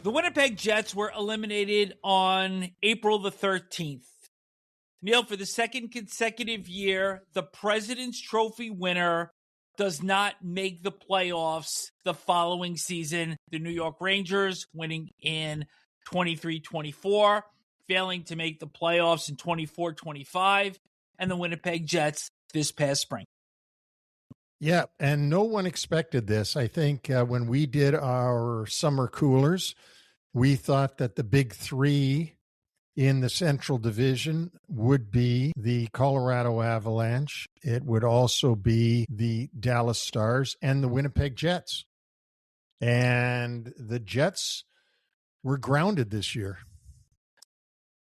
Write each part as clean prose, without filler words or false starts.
The Winnipeg Jets were eliminated on April the 13th. Neal, for the second consecutive year, the President's Trophy winner does not make the playoffs the following season. The New York Rangers winning in 23-24, failing to make the playoffs in 24-25, and the Winnipeg Jets this past spring. Yeah, and no one expected this. I think when we did our summer coolers, we thought that the big three in the Central Division would be the Colorado Avalanche. It would also be the Dallas Stars and the Winnipeg Jets. And the Jets were grounded this year.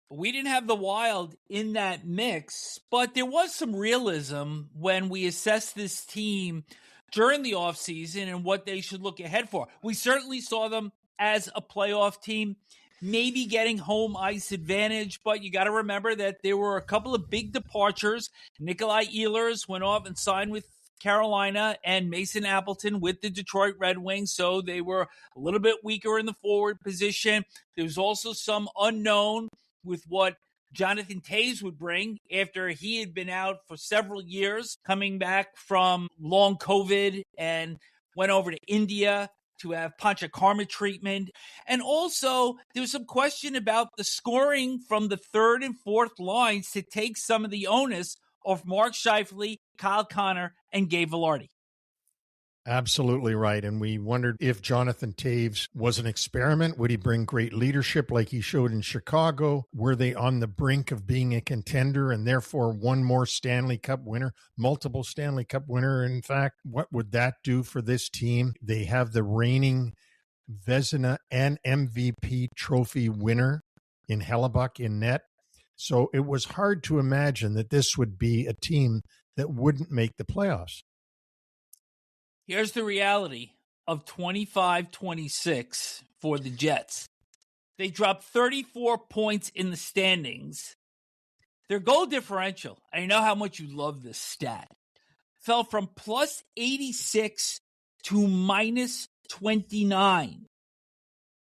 We didn't have the Wild in that mix, but there was some realism when we assessed this team during the offseason and what they should look ahead for. We certainly saw them as a playoff team, maybe getting home ice advantage, but you got to remember that there were a couple of big departures. Nikolaj Ehlers went off and signed with Carolina, and Mason Appleton with the Detroit Red Wings, so they were a little bit weaker in the forward position. There was also some unknown with what Jonathan Toews would bring after he had been out for several years, coming back from long COVID and went over to India to have panchakarma treatment. And also, there was some question about the scoring from the third and fourth lines to take some of the onus off Mark Scheifele, Kyle Connor, and Gabriel Vilardi. Absolutely right. And we wondered if Jonathan Toews was an experiment. Would he bring great leadership like he showed in Chicago? Were they on the brink of being a contender and therefore one more Stanley Cup winner, multiple Stanley Cup winner? In fact, what would that do for this team? They have the reigning Vezina and MVP trophy winner in Hellebuyck in net. So it was hard to imagine that this would be a team that wouldn't make the playoffs. Here's the reality of 25-26 for the Jets. They dropped 34 points in the standings. Their goal differential, I know how much you love this stat, fell from plus 86 to minus 29.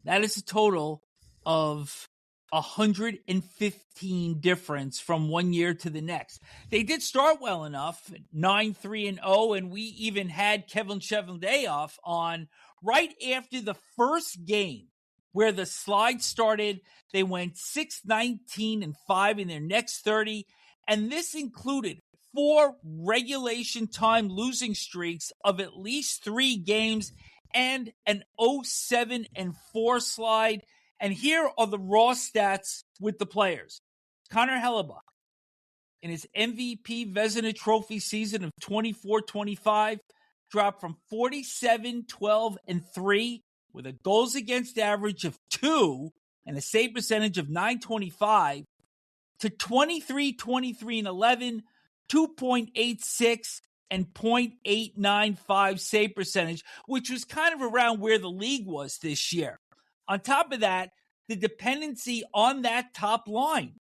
That is a total of 115 difference from one year to the next. They did start well enough, 9-3-0, and we even had Kevin Cheveldayoff on right after the first game where the slide started. They went 6-19-5 in their next 30, and this included 4 regulation time losing streaks of at least 3 games and an 0-7-4 slide. And here are the raw stats with the players. Connor Hellebuyck, in his MVP Vezina Trophy season of 24-25, dropped from 47-12-3 with a goals against average of 2 and a save percentage of .925 to 23-23-11, 2.86 and .895 save percentage, which was kind of around where the league was this year. On top of that, the dependency on that top line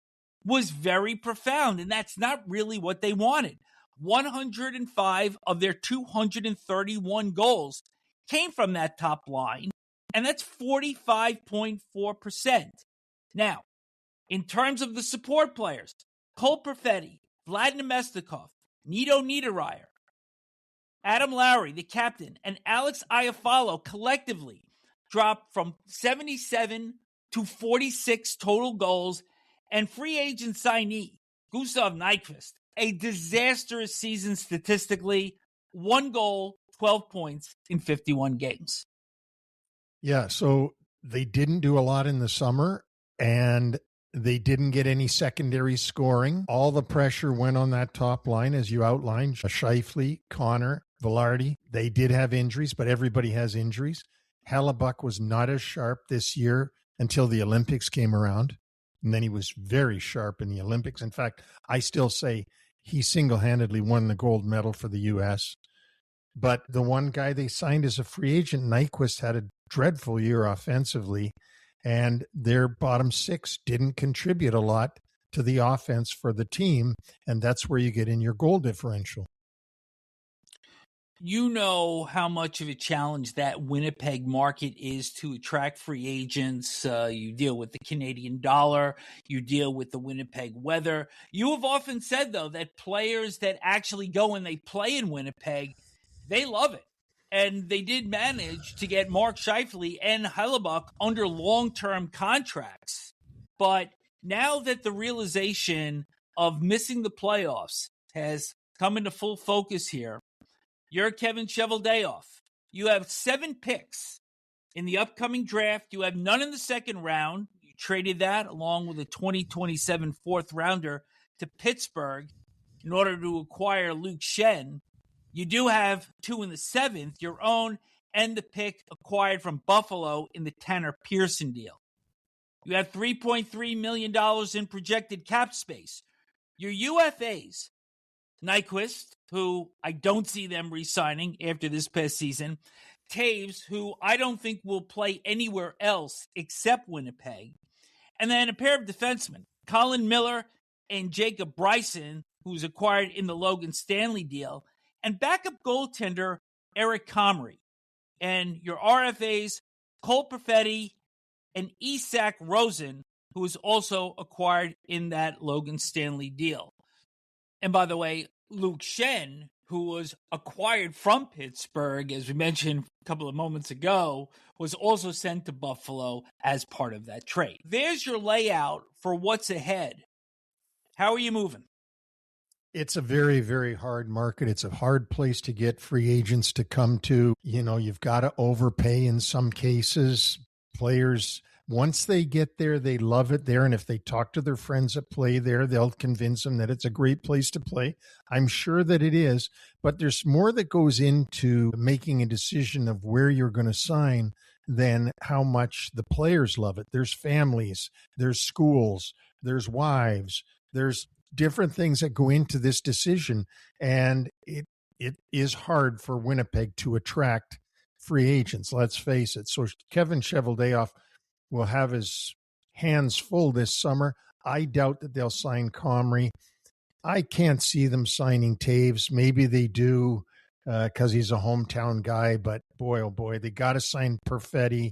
was very profound, and that's not really what they wanted. 105 of their 231 goals came from that top line, and that's 45.4%. Now, in terms of the support players, Cole Perfetti, Vlad Namestnikov, Nino Niederreiter, Adam Lowry, the captain, and Alex Iafallo collectively dropped from 77 to 46 total goals, and free agent signee Gustav Nyquist, a disastrous season statistically, 1 goal, 12 points in 51 games. Yeah, so they didn't do a lot in the summer, and they didn't get any secondary scoring. All the pressure went on that top line, as you outlined. Scheifele, Connor, Vilardi. They did have injuries, but everybody has injuries. Hellebuyck was not as sharp this year until the Olympics came around, and then he was very sharp in the Olympics. In fact, I still say he single-handedly won the gold medal for the U.S. But the one guy they signed as a free agent, Nyquist, had a dreadful year offensively, and their bottom 6 didn't contribute a lot to the offense for the team, and that's where you get in your goal differential. You know how much of a challenge that Winnipeg market is to attract free agents. You deal with the Canadian dollar. You deal with the Winnipeg weather. You have often said, though, that players that actually go and they play in Winnipeg, they love it. And they did manage to get Mark Scheifele and Hellebuyck under long-term contracts. But now that the realization of missing the playoffs has come into full focus here, you're Kevin Cheveldayoff. You have 7 picks in the upcoming draft. You have none in the second round. You traded that along with a 2027 fourth rounder to Pittsburgh in order to acquire Luke Schenn. You do have 2 in the 7th, your own, and the pick acquired from Buffalo in the Tanner Pearson deal. You have $3.3 million in projected cap space. Your UFAs, Nyquist, who I don't see them re-signing after this past season, Toews, who I don't think will play anywhere else except Winnipeg, and then a pair of defensemen, Colin Miller and Jacob Bryson, who's acquired in the Logan Stanley deal, and backup goaltender Eric Comrie. And your RFAs, Cole Perfetti and Isak Rosen, who was also acquired in that Logan Stanley deal. And by the way, Luke Schenn, who was acquired from Pittsburgh, as we mentioned a couple of moments ago, was also sent to Buffalo as part of that trade. There's your layout for what's ahead. How are you moving? It's a very, very hard market. It's a hard place to get free agents to come to. You've got to overpay in some cases. Players, once they get there, they love it there. And if they talk to their friends that play there, they'll convince them that it's a great place to play. I'm sure that it is. But there's more that goes into making a decision of where you're going to sign than how much the players love it. There's families, there's schools, there's wives, there's different things that go into this decision. And it is hard for Winnipeg to attract free agents, let's face it. So Kevin Cheveldayoff will have his hands full this summer. I doubt that they'll sign Comrie. I can't see them signing Toews. Maybe they do because he's a hometown guy, but boy, oh boy, they got to sign Perfetti.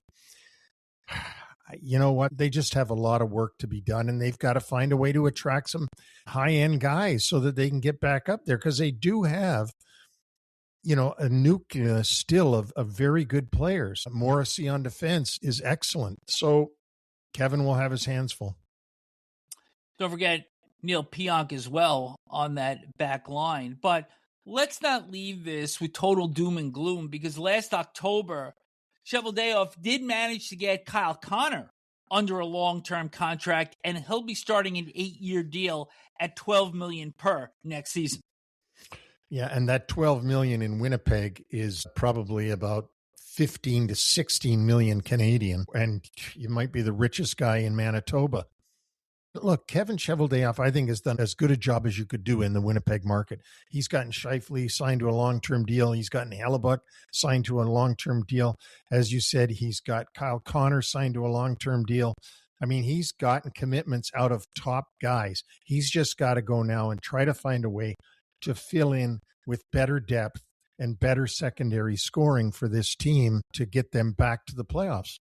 You know what? They just have a lot of work to be done, and they've got to find a way to attract some high-end guys so that they can get back up there, because they do have, a nucleus still of very good players. Morrissey on defense is excellent. So Kevin will have his hands full. Don't forget Neal Pionk as well on that back line. But let's not leave this with total doom and gloom, because last October, Cheveldayoff did manage to get Kyle Connor under a long-term contract, and he'll be starting an 8-year deal at $12 million per next season. Yeah, and that $12 million in Winnipeg is probably about 15 to 16 million Canadian, and you might be the richest guy in Manitoba. Look, Kevin Cheveldayoff, I think, has done as good a job as you could do in the Winnipeg market. He's gotten Scheifele signed to a long-term deal. He's gotten Hellebuyck signed to a long-term deal. As you said, he's got Kyle Connor signed to a long-term deal. I mean, he's gotten commitments out of top guys. He's just got to go now and try to find a way to fill in with better depth and better secondary scoring for this team to get them back to the playoffs.